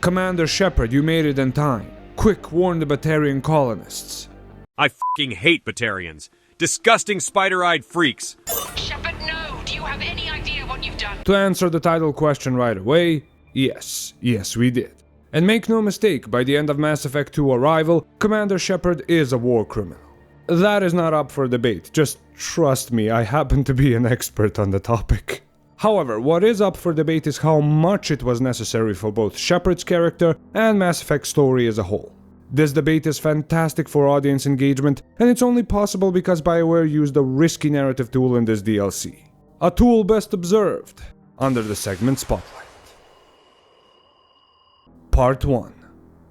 Commander Shepard, you made it in time. Quick, warn the Batarian colonists. I fucking hate Batarians. Disgusting spider-eyed freaks. Shepard, no! Do you have any idea what you've done? To answer the title question right away, yes, we did. And make no mistake, by the end of Mass Effect 2 Arrival, Commander Shepard is a war criminal. That is not up for debate, just trust me, I happen to be an expert on the topic. However, what is up for debate is how much it was necessary for both Shepard's character and Mass Effect's story as a whole. This debate is fantastic for audience engagement, and it's only possible because BioWare used a risky narrative tool in this DLC. A tool best observed under the segment Spotlight. Part 1.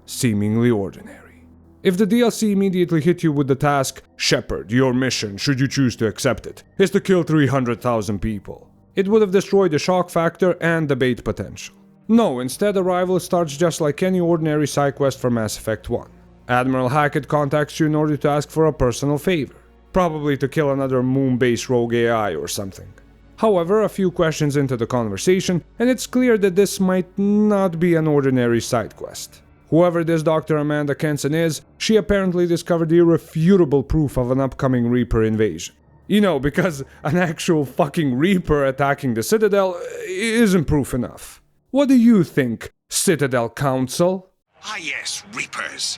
Seemingly Ordinary. If the DLC immediately hit you with the task, Shepard, your mission, should you choose to accept it, is to kill 300,000 people, it would have destroyed the shock factor and debate potential. No, instead Arrival starts just like any ordinary side quest for Mass Effect 1. Admiral Hackett contacts you in order to ask for a personal favor, probably to kill another moon-based rogue AI or something. However, a few questions into the conversation, and it's clear that this might not be an ordinary side quest. Whoever this Dr. Amanda Kenson is, she apparently discovered irrefutable proof of an upcoming Reaper invasion. You know, because an actual fucking Reaper attacking the Citadel isn't proof enough. What do you think, Citadel Council? Ah yes, Reapers.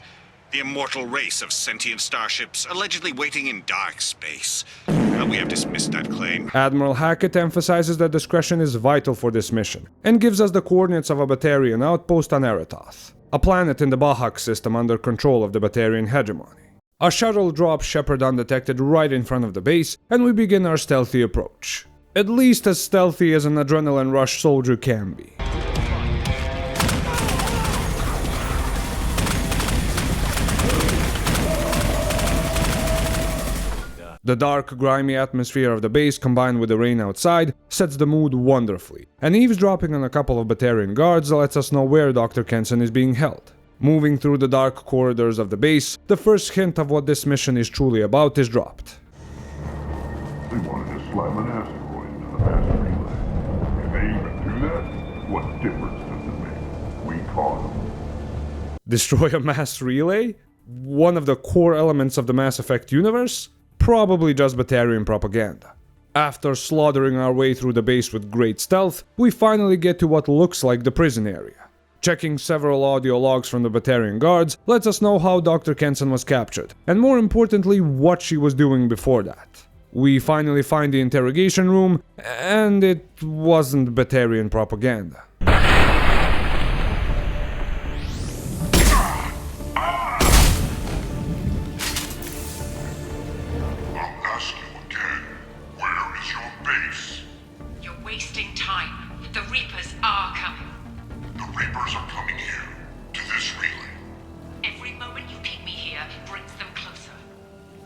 The immortal race of sentient starships allegedly waiting in dark space. We have dismissed that claim. Admiral Hackett emphasizes that discretion is vital for this mission, and gives us the coordinates of a Batarian outpost on Erethoth, a planet in the Bahak system under control of the Batarian hegemony. A shuttle drops Shepard undetected right in front of the base, and we begin our stealthy approach. At least as stealthy as an adrenaline rush soldier can be. The dark, grimy atmosphere of the base combined with the rain outside sets the mood wonderfully, and eavesdropping on a couple of Batarian guards lets us know where Dr. Kenson is being held. Moving through the dark corridors of the base, the first hint of what this mission is truly about is dropped. They wanted to slam an asteroid into the mass relay. If they even do that, what difference does it make? We caught them. Destroy a mass relay? One of the core elements of the Mass Effect universe? Probably just Batarian propaganda. After slaughtering our way through the base with great stealth, we finally get to what looks like the prison area. Checking several audio logs from the Batarian guards lets us know how Dr. Kenson was captured, and more importantly, what she was doing before that. We finally find the interrogation room, and it wasn't Batarian propaganda. Wasting time. The Reapers are coming. The Reapers are coming here, to this relay. Every moment you keep me here brings them closer.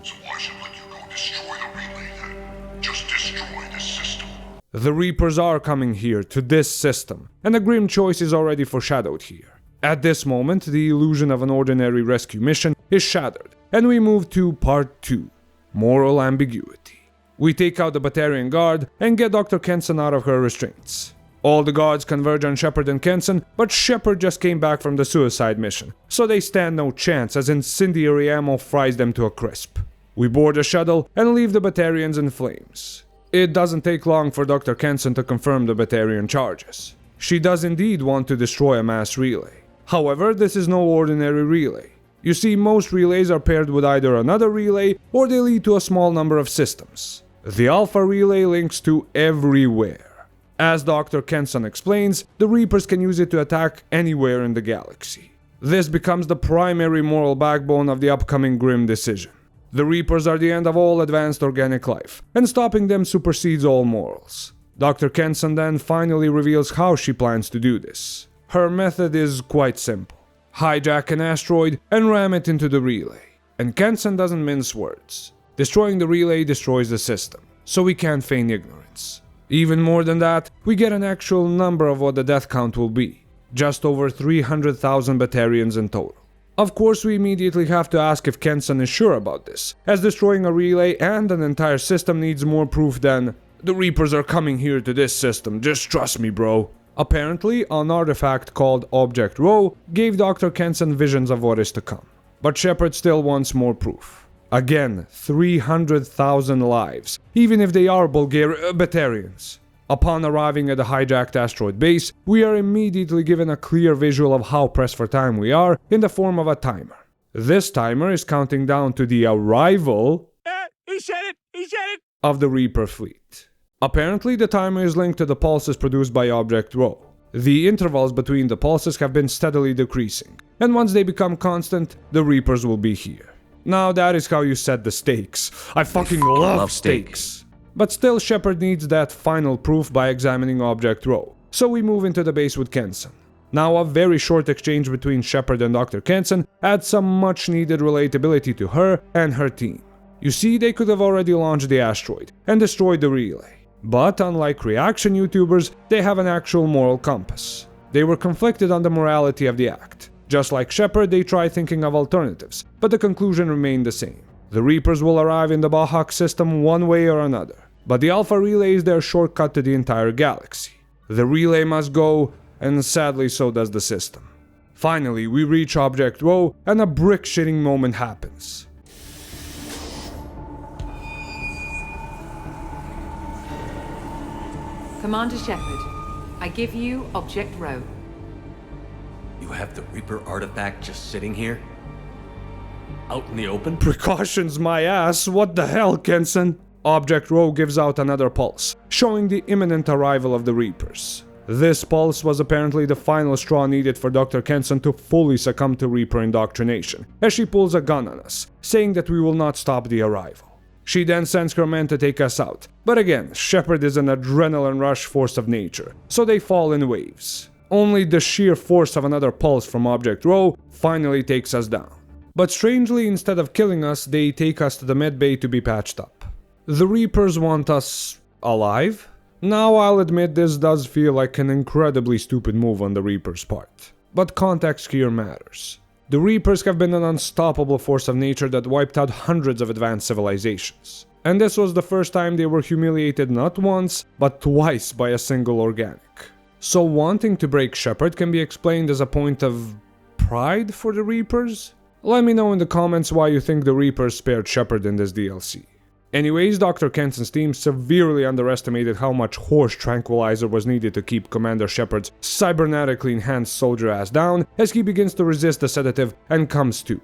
So why should let you go destroy the relay then? Just destroy this system. The Reapers are coming here, to this system, and a grim choice is already foreshadowed here. At this moment, the illusion of an ordinary rescue mission is shattered, and we move to Part 2, Moral Ambiguity. We take out the Batarian guard and get Dr. Kenson out of her restraints. All the guards converge on Shepard and Kenson, but Shepard just came back from the suicide mission, so they stand no chance as incendiary ammo fries them to a crisp. We board a shuttle and leave the Batarians in flames. It doesn't take long for Dr. Kenson to confirm the Batarian charges. She does indeed want to destroy a mass relay. However, this is no ordinary relay. You see, most relays are paired with either another relay or they lead to a small number of systems. The Alpha relay links to everywhere. As Dr. Kenson explains, the Reapers can use it to attack anywhere in the galaxy. This becomes the primary moral backbone of the upcoming grim decision. The Reapers are the end of all advanced organic life, and stopping them supersedes all morals. Dr. Kenson then finally reveals how she plans to do this. Her method is quite simple. Hijack an asteroid and ram it into the relay. And Kenson doesn't mince words. Destroying the relay destroys the system, so we can't feign ignorance. Even more than that, we get an actual number of what the death count will be. Just over 300,000 Batarians in total. Of course, we immediately have to ask if Kenson is sure about this, as destroying a relay and an entire system needs more proof than "the Reapers are coming here to this system, just trust me, bro." Apparently, an artifact called Object Rho gave Dr. Kenson visions of what is to come. But Shepard still wants more proof. Again, 300,000 lives, even if they are Batarians. Upon arriving at the hijacked asteroid base, we are immediately given a clear visual of how pressed for time we are in the form of a timer. This timer is counting down to the arrival of the Reaper fleet. Apparently, the timer is linked to the pulses produced by Object Rho. The intervals between the pulses have been steadily decreasing, and once they become constant, the Reapers will be here. Now that is how you set the stakes. I fucking love stakes. But still, Shepard needs that final proof by examining Object Rho, so we move into the base with Kenson. Now a very short exchange between Shepard and Dr. Kenson adds some much needed relatability to her and her team. You see, they could have already launched the asteroid and destroyed the relay. But unlike reaction YouTubers, they have an actual moral compass. They were conflicted on the morality of the act. Just like Shepard, they try thinking of alternatives, but the conclusion remained the same. The Reapers will arrive in the Bahak system one way or another, but the Alpha Relay is their shortcut to the entire galaxy. The relay must go, and sadly so does the system. Finally, we reach Object Rho, and a brick-shitting moment happens. Commander Shepard, I give you Object Rho. You have the Reaper artifact just sitting here? Out in the open? Precautions my ass, what the hell, Kenson? Object Rho gives out another pulse, showing the imminent arrival of the Reapers. This pulse was apparently the final straw needed for Dr. Kenson to fully succumb to Reaper indoctrination, as she pulls a gun on us, saying that we will not stop the arrival. She then sends her men to take us out, but again, Shepard is an adrenaline rush force of nature, so they fall in waves. Only the sheer force of another pulse from Object Rho finally takes us down. But strangely, instead of killing us, they take us to the medbay to be patched up. The Reapers want us alive? Now I'll admit this does feel like an incredibly stupid move on the Reapers' part. But context here matters. The Reapers have been an unstoppable force of nature that wiped out hundreds of advanced civilizations. And this was the first time they were humiliated not once, but twice by a single organic. So wanting to break Shepard can be explained as a point of pride for the Reapers? Let me know in the comments why you think the Reapers spared Shepard in this DLC. Anyways, Dr. Kenson's team severely underestimated how much horse tranquilizer was needed to keep Commander Shepard's cybernetically enhanced soldier ass down as he begins to resist the sedative and comes to.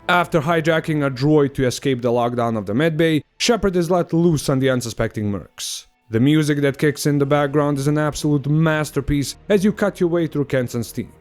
After hijacking a droid to escape the lockdown of the medbay, Shepard is let loose on the unsuspecting mercs. The music that kicks in the background is an absolute masterpiece as you cut your way through Kenson's team.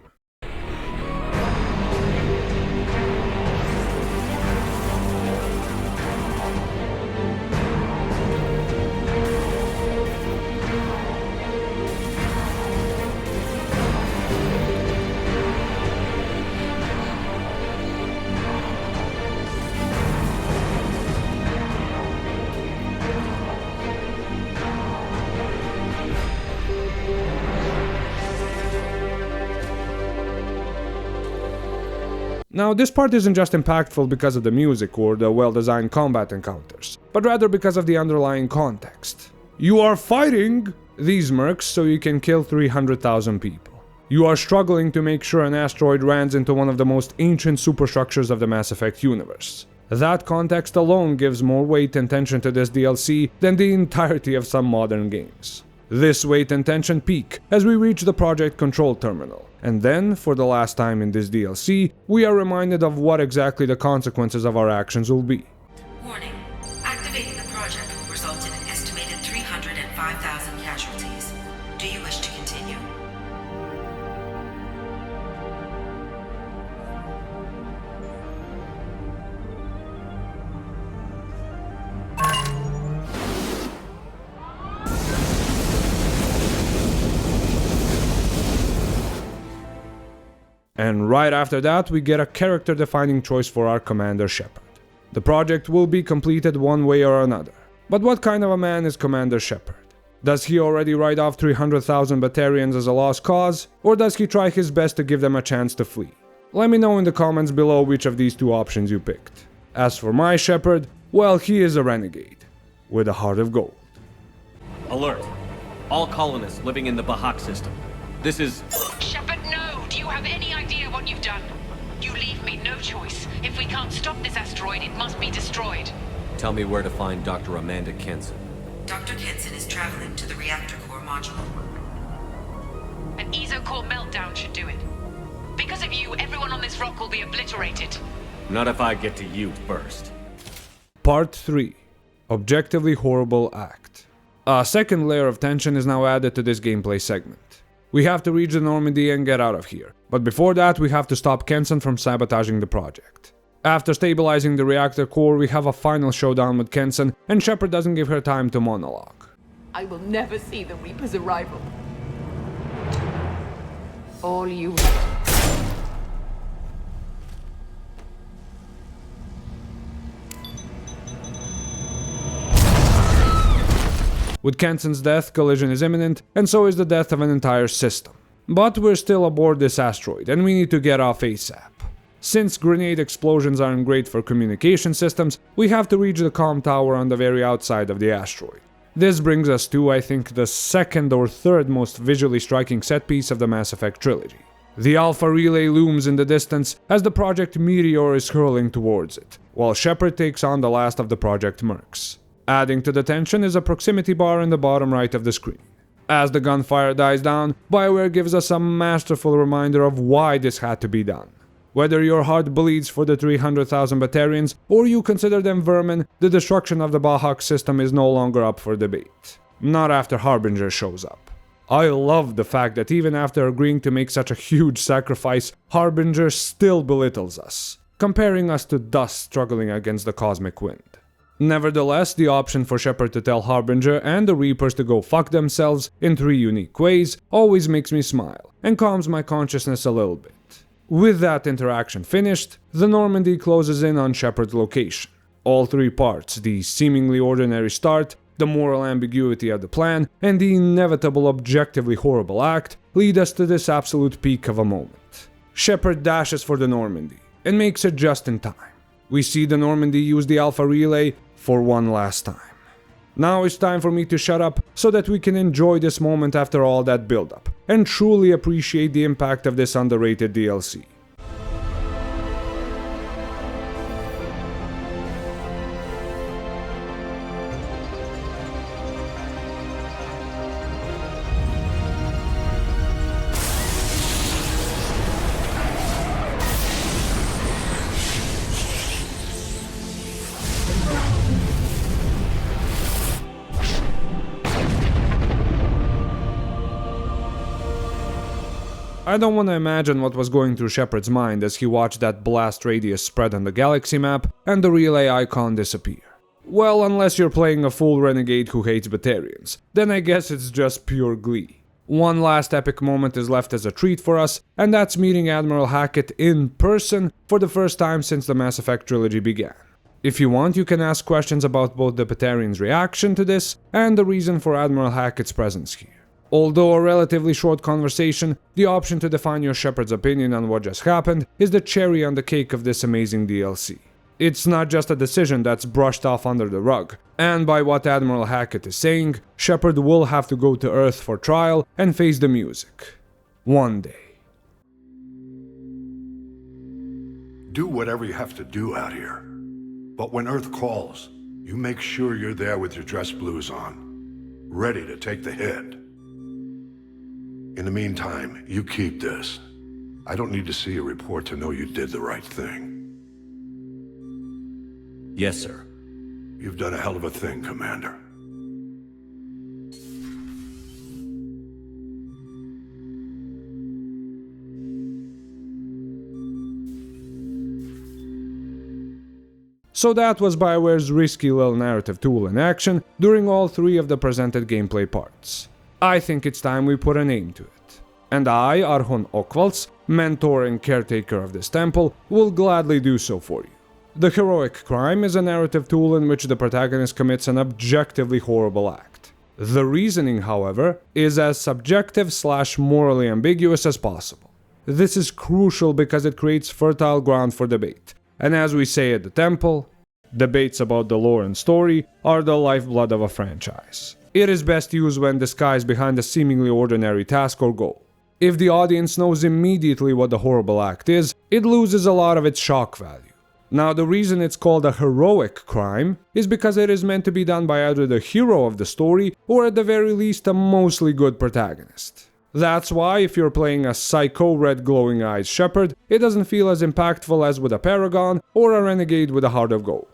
Now, this part isn't just impactful because of the music or the well-designed combat encounters, but rather because of the underlying context. You are fighting these mercs so you can kill 300,000 people. You are struggling to make sure an asteroid lands into one of the most ancient superstructures of the Mass Effect universe. That context alone gives more weight and tension to this DLC than the entirety of some modern games. This weight and tension peak as we reach the project control terminal, and then, for the last time in this DLC, we are reminded of what exactly the consequences of our actions will be. Warning. Activating the project will result in an estimated 305,000 casualties. Do you wish to continue? And right after that, we get a character-defining choice for our Commander Shepard. The project will be completed one way or another. But what kind of a man is Commander Shepard? Does he already write off 300,000 Batarians as a lost cause, or does he try his best to give them a chance to flee? Let me know in the comments below which of these two options you picked. As for my Shepard, well, he is a renegade, with a heart of gold. Alert. All colonists living in the Bahak system. This is... Shepard, no! Do you have any idea what you've done? You leave me no choice. If we can't stop this asteroid, it must be destroyed. Tell me where to find Dr. Amanda Kenson. Dr. Kenson is traveling to the reactor core module. An ESO-core meltdown should do it. Because of you, everyone on this rock will be obliterated. Not if I get to you first. Part 3. Objectively Horrible Act. A second layer of tension is now added to this gameplay segment. We have to reach the Normandy and get out of here, but before that we have to stop Kenson from sabotaging the project. After stabilizing the reactor core, we have a final showdown with Kenson, and Shepard doesn't give her time to monologue. I will never see the Reaper's arrival. All you have. With Kenson's death, collision is imminent, and so is the death of an entire system. But we're still aboard this asteroid, and we need to get off ASAP. Since grenade explosions aren't great for communication systems, we have to reach the comm tower on the very outside of the asteroid. This brings us to, I think, the second or third most visually striking set piece of the Mass Effect trilogy. The Alpha Relay looms in the distance as the Project Meteor is hurling towards it, while Shepard takes on the last of the Project Mercs. Adding to the tension is a proximity bar in the bottom right of the screen. As the gunfire dies down, BioWare gives us a masterful reminder of why this had to be done. Whether your heart bleeds for the 300,000 Batarians, or you consider them vermin, the destruction of the Bahak system is no longer up for debate. Not after Harbinger shows up. I love the fact that even after agreeing to make such a huge sacrifice, Harbinger still belittles us, comparing us to dust struggling against the cosmic wind. Nevertheless, the option for Shepard to tell Harbinger and the Reapers to go fuck themselves in 3 unique ways always makes me smile, and calms my consciousness a little bit. With that interaction finished, the Normandy closes in on Shepard's location. All 3 parts, the seemingly ordinary start, the moral ambiguity of the plan, and the inevitable objectively horrible act, lead us to this absolute peak of a moment. Shepard dashes for the Normandy, and makes it just in time. We see the Normandy use the Alpha Relay for one last time. Now it's time for me to shut up so that we can enjoy this moment after all that build-up, and truly appreciate the impact of this underrated DLC. I don't want to imagine what was going through Shepard's mind as he watched that blast radius spread on the galaxy map and the relay icon disappear. Well, unless you're playing a full renegade who hates Batarians, then I guess it's just pure glee. One last epic moment is left as a treat for us, and that's meeting Admiral Hackett in person for the first time since the Mass Effect trilogy began. If you want, you can ask questions about both the Batarians' reaction to this and the reason for Admiral Hackett's presence here. Although a relatively short conversation, the option to define your Shepard's opinion on what just happened is the cherry on the cake of this amazing DLC. It's not just a decision that's brushed off under the rug, and by what Admiral Hackett is saying, Shepard will have to go to Earth for trial and face the music. One day. Do whatever you have to do out here. But when Earth calls, you make sure you're there with your dress blues on, ready to take the hit. In the meantime, you keep this. I don't need to see a report to know you did the right thing. Yes, sir. You've done a hell of a thing, Commander. So that was BioWare's risky little narrative tool in action during all 3 of the presented gameplay parts. I think it's time we put a name to it. And I, Arhon Okvalds, mentor and caretaker of this temple, will gladly do so for you. The Heroic Crime is a narrative tool in which the protagonist commits an objectively horrible act. The reasoning, however, is as subjective/morally ambiguous as possible. This is crucial because it creates fertile ground for debate. And as we say at the temple, debates about the lore and story are the lifeblood of a franchise. It is best used when disguised behind a seemingly ordinary task or goal. If the audience knows immediately what the horrible act is, it loses a lot of its shock value. Now, the reason it's called a heroic crime is because it is meant to be done by either the hero of the story or at the very least a mostly good protagonist. That's why if you're playing a psycho red glowing eyes Shepard, it doesn't feel as impactful as with a Paragon or a renegade with a heart of gold.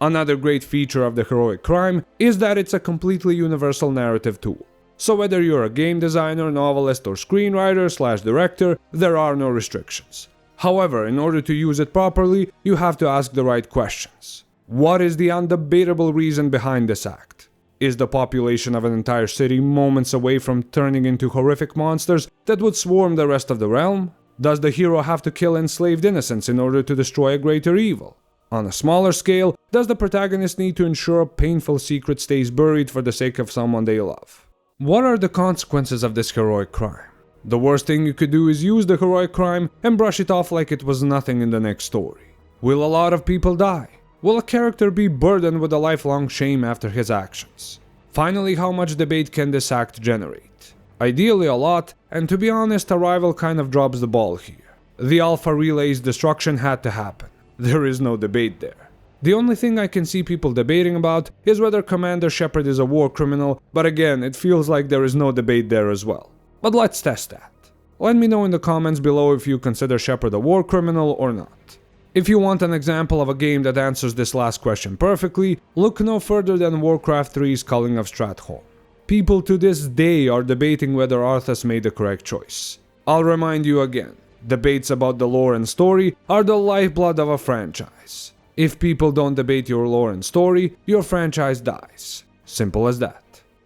Another great feature of the heroic crime is that it's a completely universal narrative tool. So whether you're a game designer, novelist, or screenwriter/director, there are no restrictions. However, in order to use it properly, you have to ask the right questions. What is the undebatable reason behind this act? Is the population of an entire city moments away from turning into horrific monsters that would swarm the rest of the realm? Does the hero have to kill enslaved innocents in order to destroy a greater evil? On a smaller scale, does the protagonist need to ensure a painful secret stays buried for the sake of someone they love? What are the consequences of this heroic crime? The worst thing you could do is use the heroic crime and brush it off like it was nothing in the next story. Will a lot of people die? Will a character be burdened with a lifelong shame after his actions? Finally, how much debate can this act generate? Ideally a lot, and to be honest, Arrival kind of drops the ball here. The Alpha Relay's destruction had to happen. There is no debate there. The only thing I can see people debating about is whether Commander Shepard is a war criminal, but again, it feels like there is no debate there as well. But let's test that. Let me know in the comments below if you consider Shepard a war criminal or not. If you want an example of a game that answers this last question perfectly, look no further than Warcraft 3's Culling of Stratholme. People to this day are debating whether Arthas made the correct choice. I'll remind you again, debates about the lore and story are the lifeblood of a franchise. If people don't debate your lore and story, your franchise dies. Simple as that.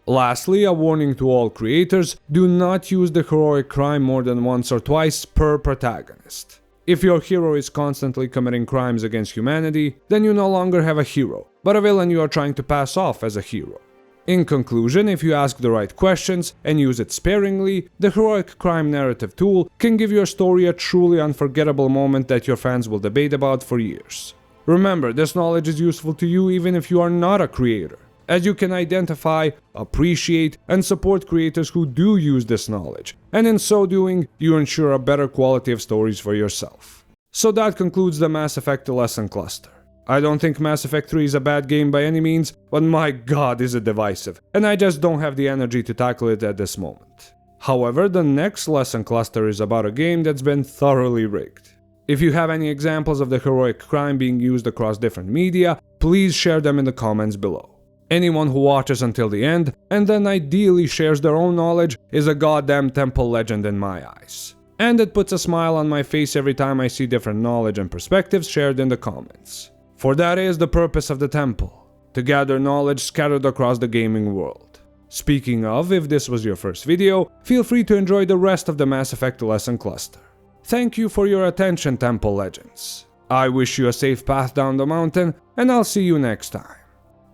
Lastly, a warning to all creators, do not use the heroic crime more than once or twice per protagonist. If your hero is constantly committing crimes against humanity, then you no longer have a hero, but a villain you are trying to pass off as a hero. In conclusion, if you ask the right questions and use it sparingly, the heroic crime narrative tool can give your story a truly unforgettable moment that your fans will debate about for years. Remember, this knowledge is useful to you even if you are not a creator, as you can identify, appreciate, and support creators who do use this knowledge, and in so doing, you ensure a better quality of stories for yourself. So that concludes the Mass Effect lesson cluster. I don't think Mass Effect 3 is a bad game by any means, but my god is it divisive, and I just don't have the energy to tackle it at this moment. However, the next lesson cluster is about a game that's been thoroughly rigged. If you have any examples of the heroic crime being used across different media, please share them in the comments below. Anyone who watches until the end, and then ideally shares their own knowledge, is a goddamn temple legend in my eyes. And it puts a smile on my face every time I see different knowledge and perspectives shared in the comments. For that is the purpose of the temple, to gather knowledge scattered across the gaming world. Speaking of, if this was your first video, feel free to enjoy the rest of the Mass Effect lesson cluster. Thank you for your attention, Temple Legends. I wish you a safe path down the mountain, and I'll see you next time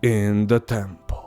in the temple.